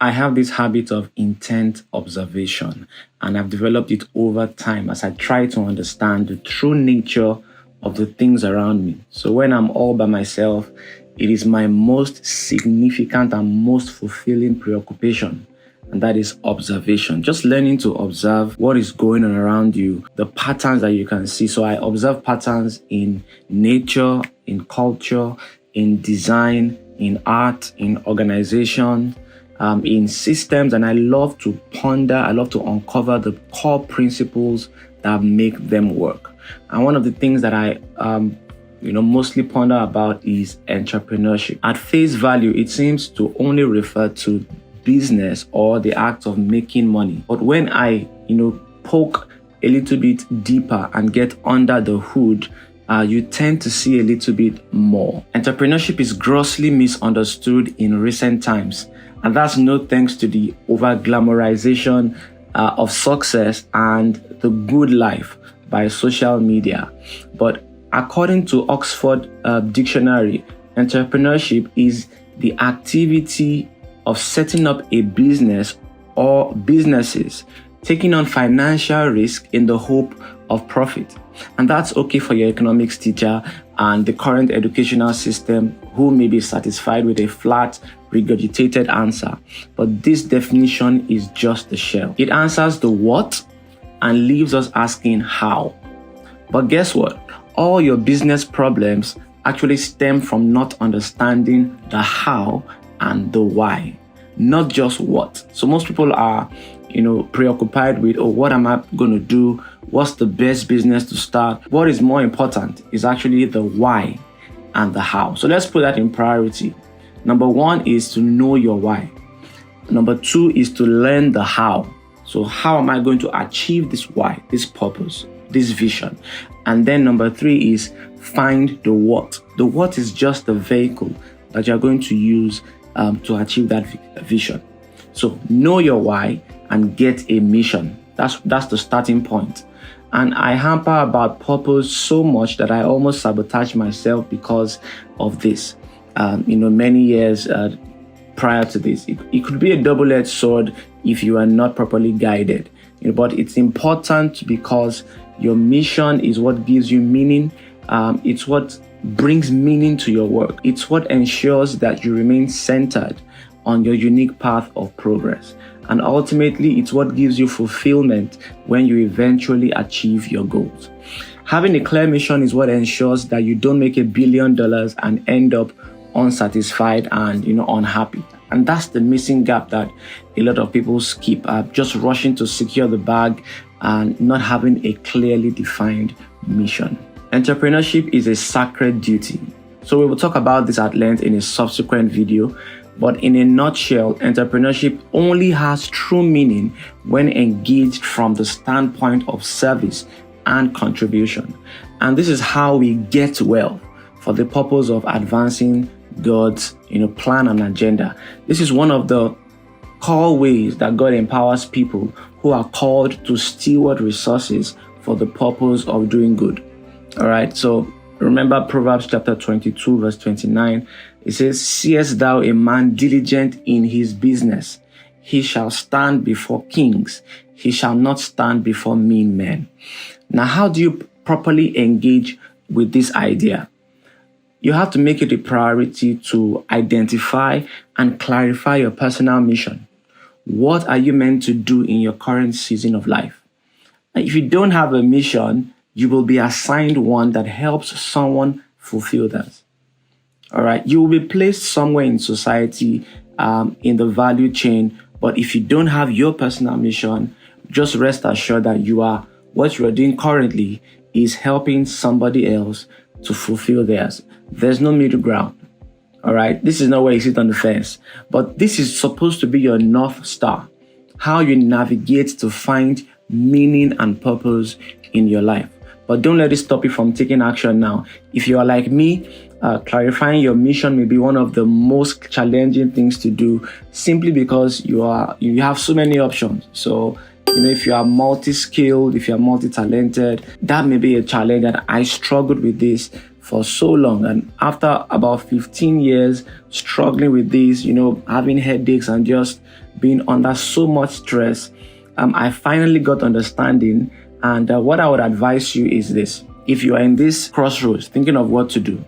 I have this habit of intent observation, and I've developed it over time as I try to understand the true nature of the things around me. So when I'm all by myself, it is my most significant and most fulfilling preoccupation, and that is observation. Just learning to observe what is going on around you, the patterns that you can see. So I observe patterns in nature, in culture, in design, in art, in organization, in systems, and I love to ponder, I love to uncover the core principles that make them work. And one of the things that I mostly ponder about is entrepreneurship. At face value, it seems to only refer to business or the act of making money. But when I, poke a little bit deeper and get under the hood, you tend to see a little bit more. Entrepreneurship is grossly misunderstood in recent times, and that's no thanks to the over-glamorization of success and the good life by social media. But according to Oxford Dictionary, entrepreneurship is the activity of setting up a business or businesses, taking on financial risk in the hope of profit. And that's okay for your economics teacher and the current educational system who may be satisfied with a flat, regurgitated answer. But this definition is just the shell. It answers the what and leaves us asking how. But guess what? All your business problems actually stem from not understanding the how and the why, not just what. So most people are, preoccupied with, what am I going to do? What's the best business to start? What is more important is actually the why and the how. So let's put that in priority. Number one is to know your why. Number two is to learn the how. So how am I going to achieve this why, this purpose, this vision? And then number three is find the what. The what is just the vehicle that you're going to use to achieve that vision. So know your why and get a mission. That's the starting point. And I hamper about purpose so much that I almost sabotage myself because of this. Many years prior to this, it could be a double-edged sword if you are not properly guided. But it's important because your mission is what gives you meaning. It's what brings meaning to your work. It's what ensures that you remain centered on your unique path of progress. And ultimately, it's what gives you fulfillment when you eventually achieve your goals. Having a clear mission is what ensures that you don't make $1 billion and end up unsatisfied and unhappy. And that's the missing gap that a lot of people skip, just rushing to secure the bag and not having a clearly defined mission. Entrepreneurship is a sacred duty. So we will talk about this at length in a subsequent video. But in a nutshell, entrepreneurship only has true meaning when engaged from the standpoint of service and contribution. And this is how we get wealth for the purpose of advancing God's plan and agenda. This is one of the core ways that God empowers people who are called to steward resources for the purpose of doing good. All right, so remember Proverbs chapter 22, verse 29. It says, "Seest thou a man diligent in his business? He shall stand before kings. He shall not stand before mean men." Now, how do you properly engage with this idea? You have to make it a priority to identify and clarify your personal mission. What are you meant to do in your current season of life? And if you don't have a mission, you will be assigned one that helps someone fulfill that. All right. You will be placed somewhere in society, in the value chain. But if you don't have your personal mission, just rest assured that what you are doing currently is helping somebody else to fulfill theirs. There's no middle ground. All right. This is not where you sit on the fence, but this is supposed to be your North Star, how you navigate to find meaning and purpose in your life. But don't let it stop you from taking action now. If you are like me, clarifying your mission may be one of the most challenging things to do, simply because you have so many options. So, if you are multi-skilled, if you are multi-talented, that may be a challenge. And I struggled with this for so long. And after about 15 years struggling with this, having headaches and just being under so much stress, I finally got understanding. And what I would advise you is this. If you are in this crossroads thinking of what to do,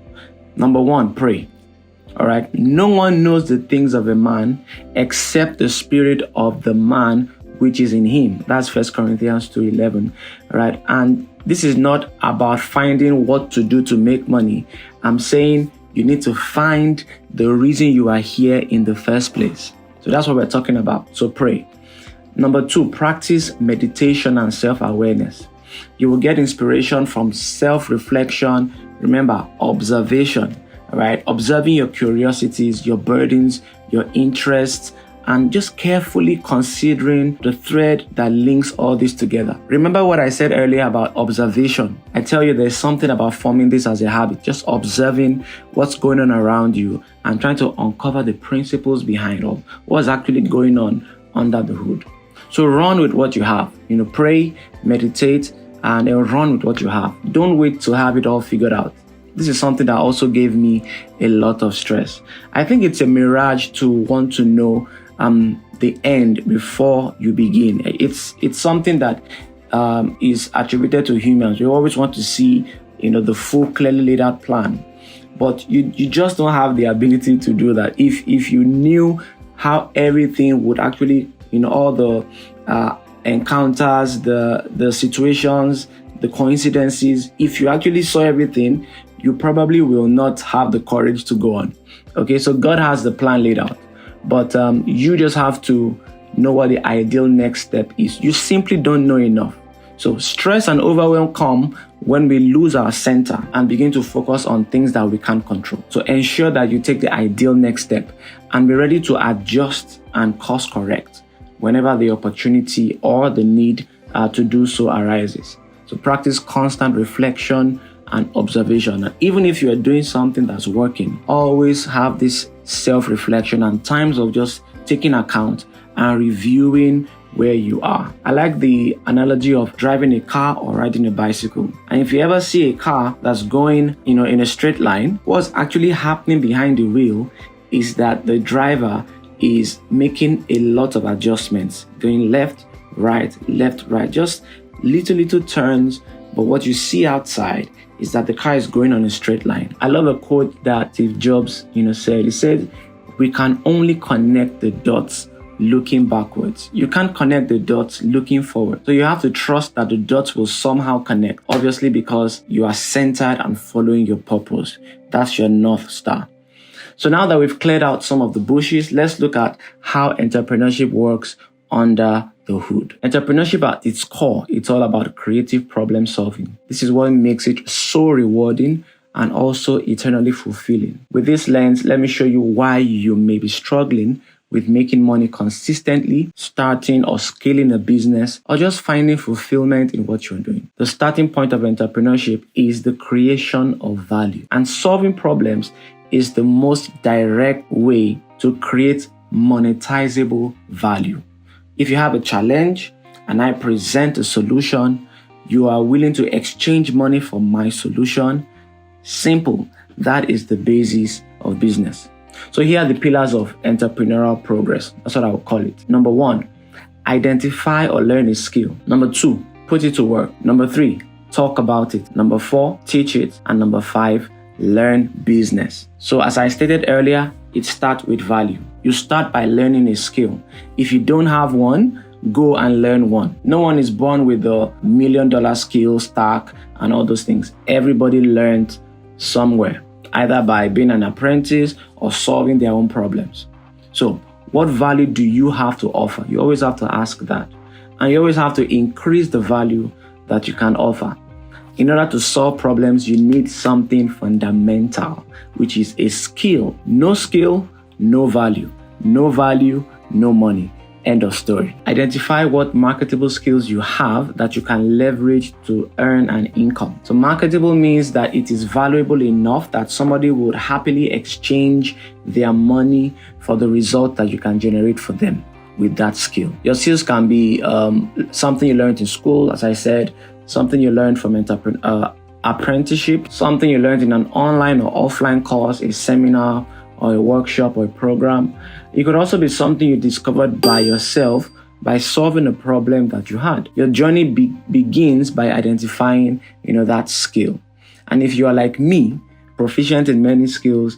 number one, pray. All right. No one knows the things of a man except the spirit of the man which is in him. That's 1 Corinthians 2:11. Right. And this is not about finding what to do to make money. I'm saying you need to find the reason you are here in the first place. So that's what we're talking about. So pray. Number two, practice meditation and self-awareness. You will get inspiration from self-reflection. Remember, observation. All right, observing your curiosities, your burdens, your interests, and just carefully considering the thread that links all this together. Remember what I said earlier about observation. I tell you, there's something about forming this as a habit, just observing what's going on around you and trying to uncover the principles behind all what's actually going on under the hood. So run with what you have. Pray, meditate, and run with what you have. Don't wait to have it all figured out. This is something that also gave me a lot of stress. I think it's a mirage to want to know the end before you begin. It's something that is attributed to humans. We always want to see, the full, clearly laid out plan. But you just don't have the ability to do that. If you knew how everything would actually, all the encounters, the situations, the coincidences, if you actually saw everything, you probably will not have the courage to go on. Okay, so God has the plan laid out, but you just have to know what the ideal next step is. You simply don't know enough. So stress and overwhelm come when we lose our center and begin to focus on things that we can't control. So ensure that you take the ideal next step and be ready to adjust and course correct whenever the opportunity or the need to do so arises. So practice constant reflection and observation. And even if you are doing something that's working, always have this self-reflection and times of just taking account and reviewing where you are. I like the analogy of driving a car or riding a bicycle. And if you ever see a car that's going, in a straight line, what's actually happening behind the wheel is that the driver is making a lot of adjustments, going left, right, just little turns. But what you see outside is that the car is going on a straight line. I love a quote that Steve Jobs, said. He said, "We can only connect the dots looking backwards. You can't connect the dots looking forward." So you have to trust that the dots will somehow connect, obviously because you are centered and following your purpose. That's your North Star. So now that we've cleared out some of the bushes, let's look at how entrepreneurship works under the hood. Entrepreneurship at its core, it's all about creative problem solving. This is what makes it so rewarding and also eternally fulfilling. With this lens, let me show you why you may be struggling with making money consistently, starting or scaling a business, or just finding fulfillment in what you're doing. The starting point of entrepreneurship is the creation of value, and solving problems is the most direct way to create monetizable value. If you have a challenge and I present a solution, you are willing to exchange money for my solution. Simple. That is the basis of business. So here are the pillars of entrepreneurial progress. That's what I would call it. Number one, identify or learn a skill. Number two, put it to work. Number three, talk about it. Number four, teach it. And number five, learn business. So as I stated earlier, it starts with value. You start by learning a skill. If you don't have one, go and learn one. No one is born with the $1 million skill stack and all those things. Everybody learned somewhere, either by being an apprentice or solving their own problems. So what value do you have to offer? You always have to ask that. And you always have to increase the value that you can offer. In order to solve problems, you need something fundamental, which is a skill. No skill, no value. No value, no money. End of story. Identify what marketable skills you have that you can leverage to earn an income. So marketable means that it is valuable enough that somebody would happily exchange their money for the result that you can generate for them with that skill. Your skills can be something you learned in school, as I said, something you learned from apprenticeship, something you learned in an online or offline course, a seminar or a workshop or a program. It could also be something you discovered by yourself by solving a problem that you had. Your journey begins by identifying, that skill. And if you are like me, proficient in many skills,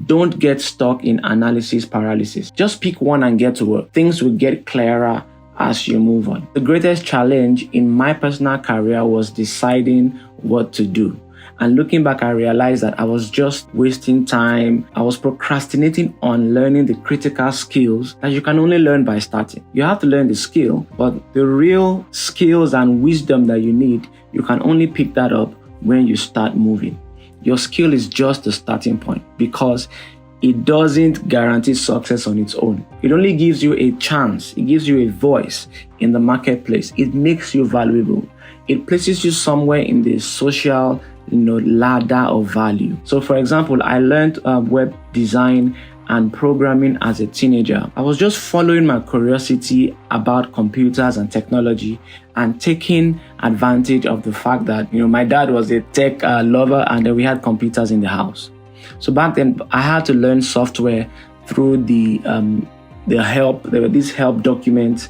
don't get stuck in analysis paralysis. Just pick one and get to work. Things will get clearer as you move on. The greatest challenge in my personal career was deciding what to do. And looking back, I realized that I was just wasting time. I was procrastinating on learning the critical skills that you can only learn by starting. You have to learn the skill, but the real skills and wisdom that you need, you can only pick that up when you start moving. Your skill is just the starting point because it doesn't guarantee success on its own. It only gives you a chance. It gives you a voice in the marketplace. It makes you valuable. It places you somewhere in the social ladder of value. So for example, I learned web design and programming as a teenager. I was just following my curiosity about computers and technology and taking advantage of the fact that, my dad was a tech lover and we had computers in the house. So back then I had to learn software through the help. There were these help documents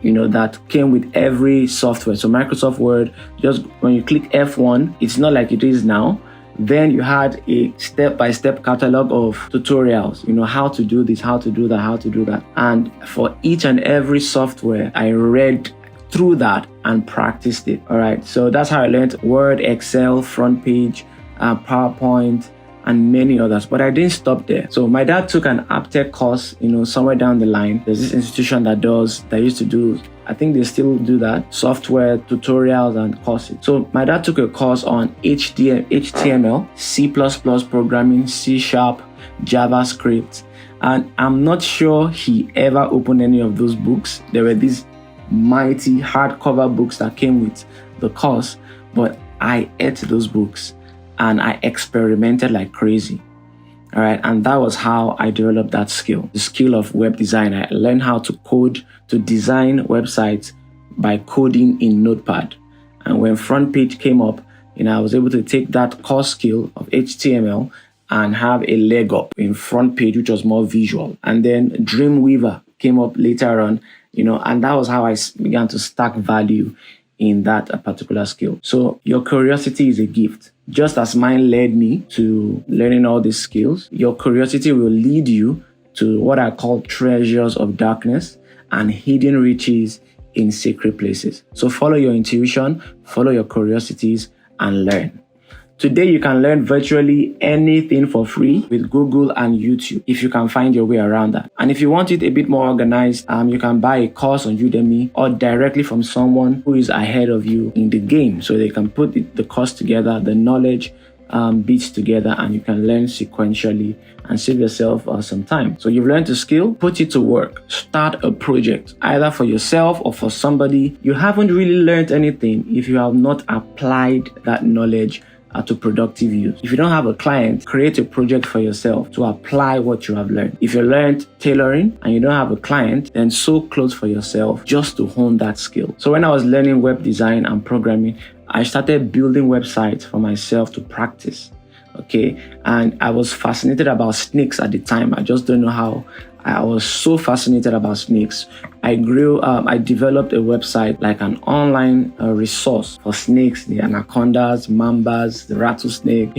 that came with every software. So Microsoft Word, just when you click F1, it's not like it is now. Then you had a step-by-step catalog of tutorials, how to do this, how to do that, how to do that. And for each and every software, I read through that and practiced it. All right. So that's how I learned Word, Excel, front page, PowerPoint, and many others. But I didn't stop there. So my dad took an AppTech course, somewhere down the line. There's this institution that used to do, I think they still do that, software tutorials and courses. So my dad took a course on HTML, C++ programming, C#, JavaScript. And I'm not sure he ever opened any of those books. There were these mighty hardcover books that came with the course, but I ate those books and I experimented like crazy. All right. And that was how I developed that skill, the skill of web design. I learned how to code, to design websites by coding in Notepad. And when front page came up, I was able to take that core skill of HTML and have a leg up in front page, which was more visual. And then Dreamweaver came up later on, and that was how I began to stack value in that particular skill. So your curiosity is a gift. Just as mine led me to learning all these skills, your curiosity will lead you to what I call treasures of darkness and hidden riches in secret places. So follow your intuition, follow your curiosities, and learn. Today, you can learn virtually anything for free with Google and YouTube if you can find your way around that. And if you want it a bit more organized, you can buy a course on Udemy or directly from someone who is ahead of you in the game. So they can put the course together, the knowledge bits together, and you can learn sequentially and save yourself some time. So you've learned a skill, put it to work. Start a project, either for yourself or for somebody. You haven't really learned anything if you have not applied that knowledge to productive use. If you don't have a client, create a project for yourself to apply what you have learned. If you learned tailoring and you don't have a client, then sew clothes for yourself just to hone that skill. So when I was learning web design and programming, I started building websites for myself to practice. Okay. And I was fascinated about snakes at the time. I just don't know how. I was so fascinated about snakes. I developed a website, like an online resource for snakes, the anacondas, mambas, the rattlesnake,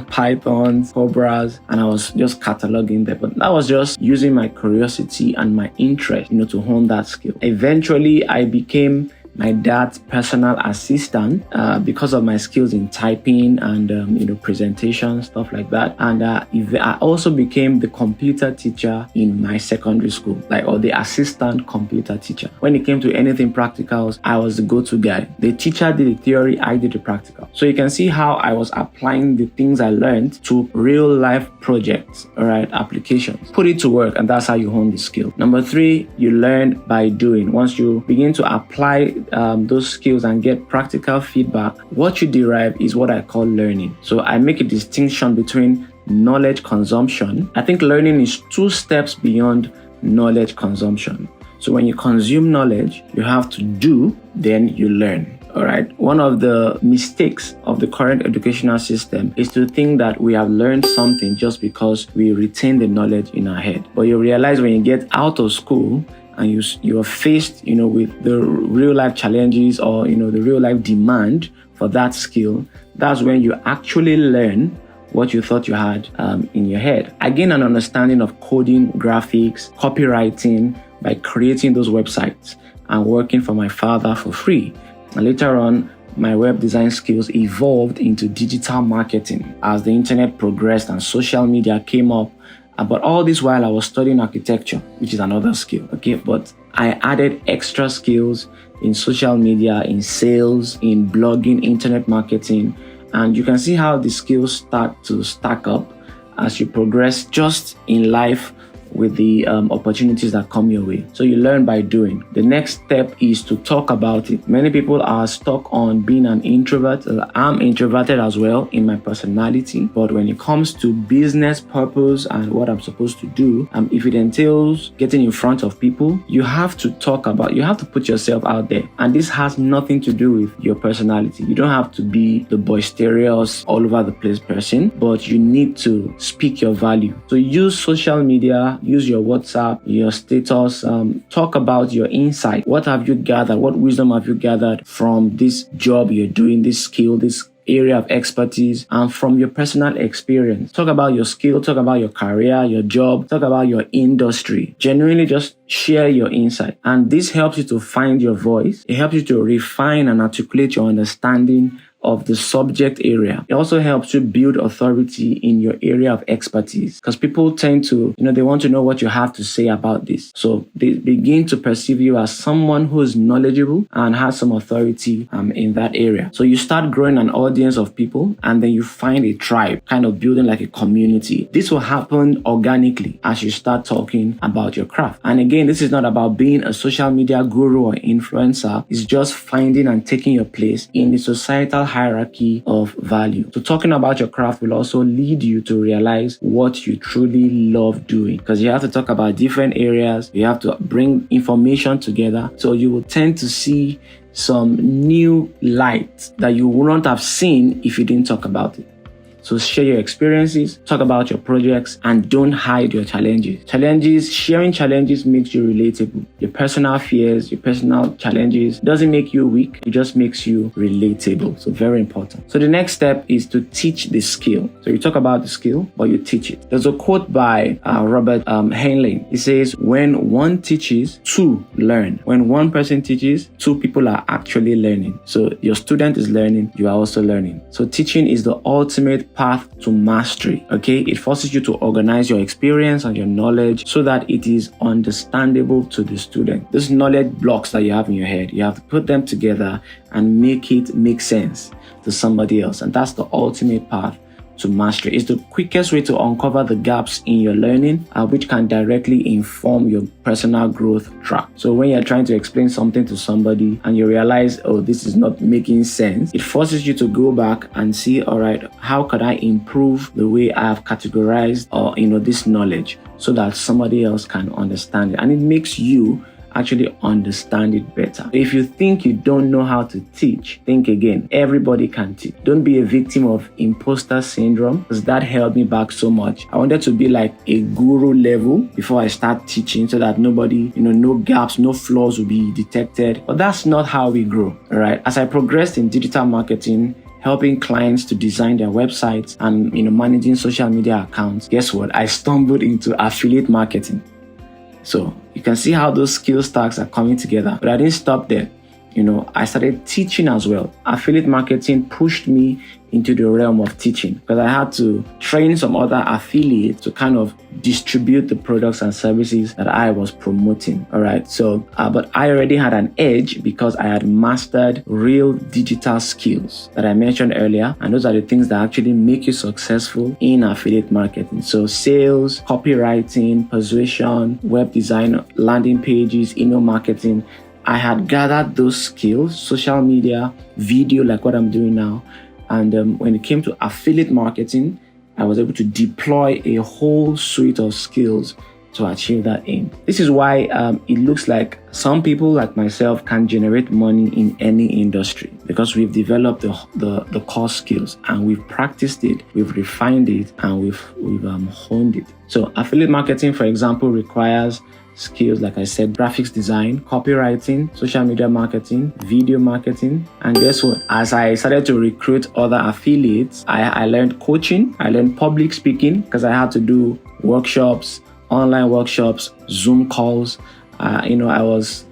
pythons, cobras, and I was just cataloging them. But that was just using my curiosity and my interest, to hone that skill. Eventually, I became my dad's personal assistant because of my skills in typing and presentation, stuff like that. And I also became the computer teacher in my secondary school, or the assistant computer teacher. When it came to anything practicals, I was the go-to guy. The teacher did the theory, I did the practical. So you can see how I was applying the things I learned to real life projects, all right, applications. Put it to work, and that's how you hone the skill. Number 3, you learn by doing. Once you begin to apply those skills and get practical feedback, what you derive is what I call learning. So I make a distinction between knowledge consumption. I think learning is 2 steps beyond knowledge consumption. So when you consume knowledge, you have to do, then you learn. All right. One of the mistakes of the current educational system is to think that we have learned something just because we retain the knowledge in our head. But you realize when you get out of school and you are faced, with the real life challenges or, the real life demand for that skill, that's when you actually learn what you thought you had in your head. I gained an understanding of coding, graphics, copywriting by creating those websites and working for my father for free. And later on, my web design skills evolved into digital marketing as the internet progressed and social media came up. But all this while I was studying architecture, which is another skill, okay? But I added extra skills in social media, in sales, in blogging, internet marketing. And you can see how the skills start to stack up as you progress just in life with the opportunities that come your way. So you learn by doing. The next step is to talk about it. Many people are stuck on being an introvert. I'm introverted as well in my personality, but when it comes to business purpose and what I'm supposed to do, if it entails getting in front of people, you have to put yourself out there. And this has nothing to do with your personality. You don't have to be the boisterous, all over the place person, but you need to speak your value. So use social media, use your WhatsApp, your status, talk about your insight. What have you gathered? What wisdom have you gathered from this job you're doing, this skill, this area of expertise, and from your personal experience? Talk about your skill, talk about your career, your job, talk about your industry. Genuinely just share your insight. And this helps you to find your voice. It helps you to refine and articulate your understanding of the subject area. It also helps you build authority in your area of expertise, because people tend to, they want to know what you have to say about this. So they begin to perceive you as someone who is knowledgeable and has some authority in that area. So you start growing an audience of people, and then you find a tribe, kind of building like a community. This will happen organically as you start talking about your craft. And again, this is not about being a social media guru or influencer. It's just finding and taking your place in the societal hierarchy of value. So talking about your craft will also lead you to realize what you truly love doing, because you have to talk about different areas. You have to bring information together. So you will tend to see some new light that you wouldn't have seen if you didn't talk about it. So share your experiences, talk about your projects, and don't hide your challenges. Sharing challenges makes you relatable. Your personal fears, your personal challenges doesn't make you weak. It just makes you relatable. So very important. So the next step is to teach the skill. So you talk about the skill, but you teach it. There's a quote by Robert Heinlein. He says, when one teaches, two learn. When one person teaches, two people are actually learning. So your student is learning, you are also learning. So teaching is the ultimate path to mastery. Okay, it forces you to organize your experience and your knowledge so that it is understandable to the student. These knowledge blocks that you have in your head, you have to put them together and make it make sense to somebody else. And that's the ultimate path to mastery. It's the quickest way to uncover the gaps in your learning, which can directly inform your personal growth track. So when you're trying to explain something to somebody and you realize, oh, this is not making sense, it forces you to go back and see, all right, how could I improve the way I have categorized this knowledge so that somebody else can understand it? And it makes you actually understand it better. If you think you don't know how to teach, think again. Everybody can teach. Don't be a victim of imposter syndrome, because that held me back so much. I wanted to be like a guru level before I start teaching so that nobody, no gaps, no flaws will be detected. But that's not how we grow, all right? As I progressed in digital marketing, helping clients to design their websites and managing social media accounts, guess what? I stumbled into affiliate marketing. So you can see how those skill stacks are coming together. But I didn't stop there. I started teaching as well. Affiliate marketing pushed me into the realm of teaching, because I had to train some other affiliates to kind of distribute the products and services that I was promoting. All right. So, but I already had an edge because I had mastered real digital skills that I mentioned earlier. And those are the things that actually make you successful in affiliate marketing. So sales, copywriting, persuasion, web design, landing pages, email marketing. I had gathered those skills, social media, video, like what I'm doing now. And when it came to affiliate marketing, I was able to deploy a whole suite of skills to achieve that aim. This is why it looks like some people like myself can generate money in any industry, because we've developed the core skills and we've practiced it, we've refined it, and we've honed it. So affiliate marketing, for example, requires skills, like I said, graphics design, copywriting, social media marketing, video marketing. And guess what? As I started to recruit other affiliates, I learned coaching, I learned public speaking, because I had to do workshops, online workshops, Zoom calls. I was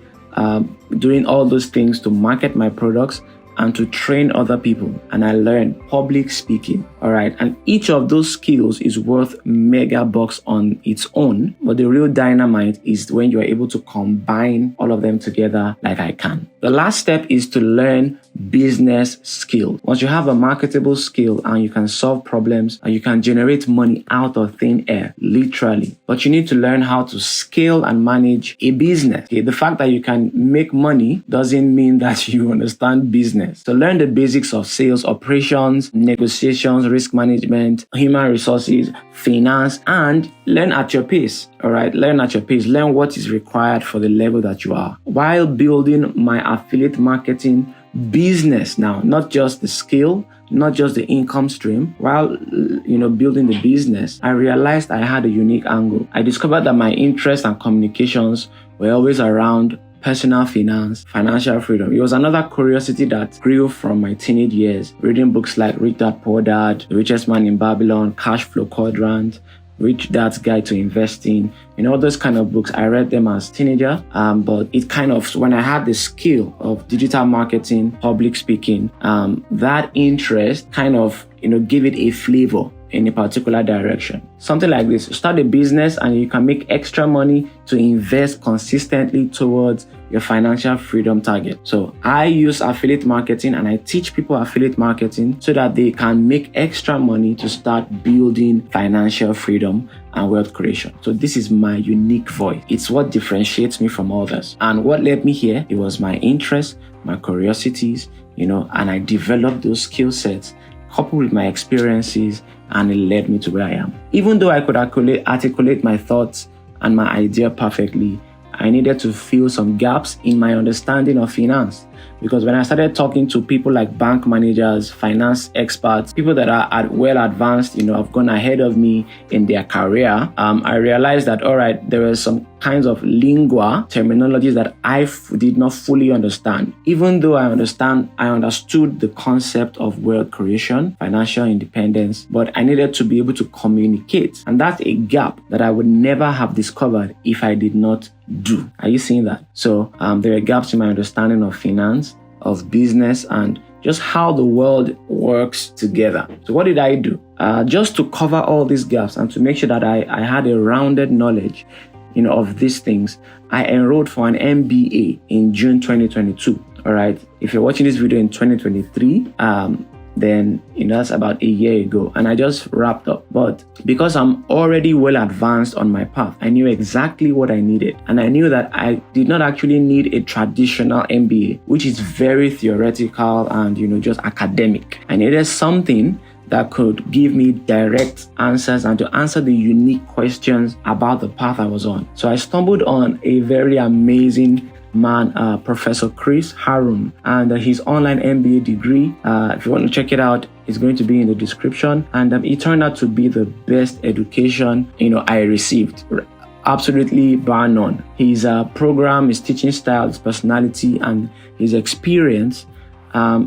doing all those things to market my products and to train other people. And I learned public speaking. All right. And each of those skills is worth mega bucks on its own. But the real dynamite is when you're able to combine all of them together like I can. The last step is to learn business skills. Once you have a marketable skill and you can solve problems and you can generate money out of thin air, literally, but you need to learn how to scale and manage a business. Okay? The fact that you can make money doesn't mean that you understand business. So learn the basics of sales, operations, negotiations, risk management, human resources, finance, and learn at your pace. All right, learn at your pace. Learn what is required for the level that you are. While building my affiliate marketing business now, not just the skill, not just the income stream. While building the business, I realized I had a unique angle. I discovered that my interests and communications were always around personal finance, financial freedom. It was another curiosity that grew from my teenage years, reading books like Rich Dad Poor Dad, The Richest Man in Babylon, Cash Flow Quadrant, Rich Dad's Guide to Investing, all those kind of books. I read them as teenager, but it kind of, when I had the skill of digital marketing, public speaking, that interest kind of, gave it a flavor in a particular direction. Something like this: start a business and you can make extra money to invest consistently towards your financial freedom target. So I use affiliate marketing and I teach people affiliate marketing so that they can make extra money to start building financial freedom and wealth creation. So this is my unique voice. It's what differentiates me from others. And what led me here, it was my interest, my curiosities, and I developed those skill sets coupled with my experiences, and it led me to where I am. Even though I could articulate my thoughts and my idea perfectly, I needed to fill some gaps in my understanding of finance. Because when I started talking to people like bank managers, finance experts, people that are well advanced, have gone ahead of me in their career, I realized that, all right, there were some kinds of lingua terminologies that I did not fully understand. Even though I understood the concept of wealth creation, financial independence, but I needed to be able to communicate. And that's a gap that I would never have discovered if I did not do. Are you seeing that? So there are gaps in my understanding of finance, of business, and just how the world works together. So what did I do? Just to cover all these gaps and to make sure that I had a rounded knowledge of these things, I enrolled for an MBA in June 2022. All right. If you're watching this video in 2023, then that's about a year ago, and I just wrapped up. But because I'm already well advanced on my path, I knew exactly what I needed, and I knew that I did not actually need a traditional MBA, which is very theoretical and just academic. I needed something that could give me direct answers and to answer the unique questions about the path I was on. So I stumbled on a very amazing man, Professor Chris Harun, and his online MBA degree. If you want to check it out, it's going to be in the description. And it turned out to be the best education I received. Absolutely bar none. His program, his teaching style, his personality, and his experience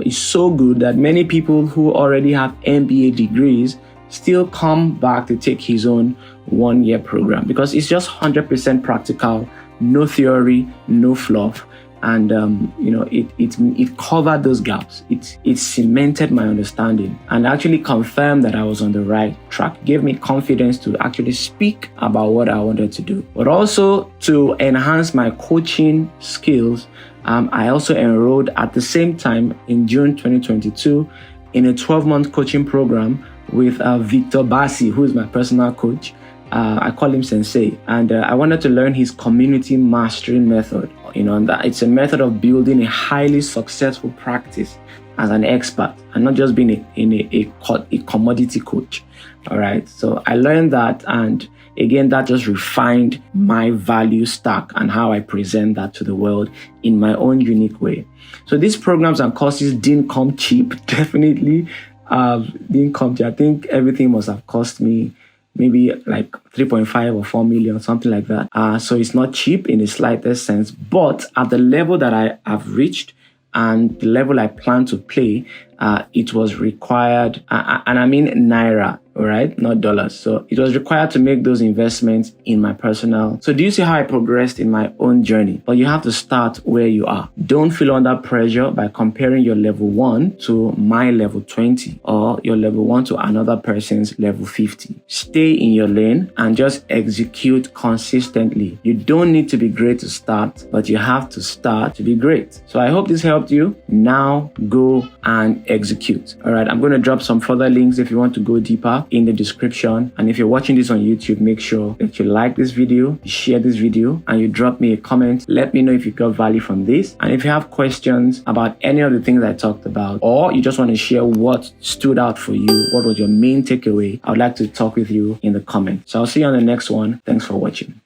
is so good that many people who already have MBA degrees still come back to take his own one-year program, because it's just 100% practical. No theory, no fluff, and it covered those gaps. It cemented my understanding and actually confirmed that I was on the right track. It gave me confidence to actually speak about what I wanted to do, but also to enhance my coaching skills. I also enrolled at the same time in June 2022 in a 12-month coaching program with Victor Bassi, who is my personal coach. I call him Sensei, and I wanted to learn his community mastery method. And that it's a method of building a highly successful practice as an expert and not just being a commodity coach. All right. So I learned that, and again, that just refined my value stack and how I present that to the world in my own unique way. So these programs and courses didn't come cheap, definitely didn't come cheap. I think everything must have cost me maybe like 3.5 or 4 million, something like that. So it's not cheap in the slightest sense, but at the level that I have reached and the level I plan to play, it was required, and I mean Naira, all right, not dollars. So it was required to make those investments in my personal. So do you see how I progressed in my own journey? But you have to start where you are. Don't feel under pressure by comparing your level 1 to my level 20 or your level 1 to another person's level 50. Stay in your lane and just execute consistently. You don't need to be great to start, but you have to start to be great. So I hope this helped you. Now go and execute. All right, I'm going to drop some further links if you want to go deeper in the description. And if you're watching this on YouTube, make sure that you like this video, you share this video, and you drop me a comment. Let me know if you got value from this. And if you have questions about any of the things I talked about, or you just want to share what stood out for you, what was your main takeaway, I would like to talk with you in the comments. So I'll see you on the next one. Thanks for watching.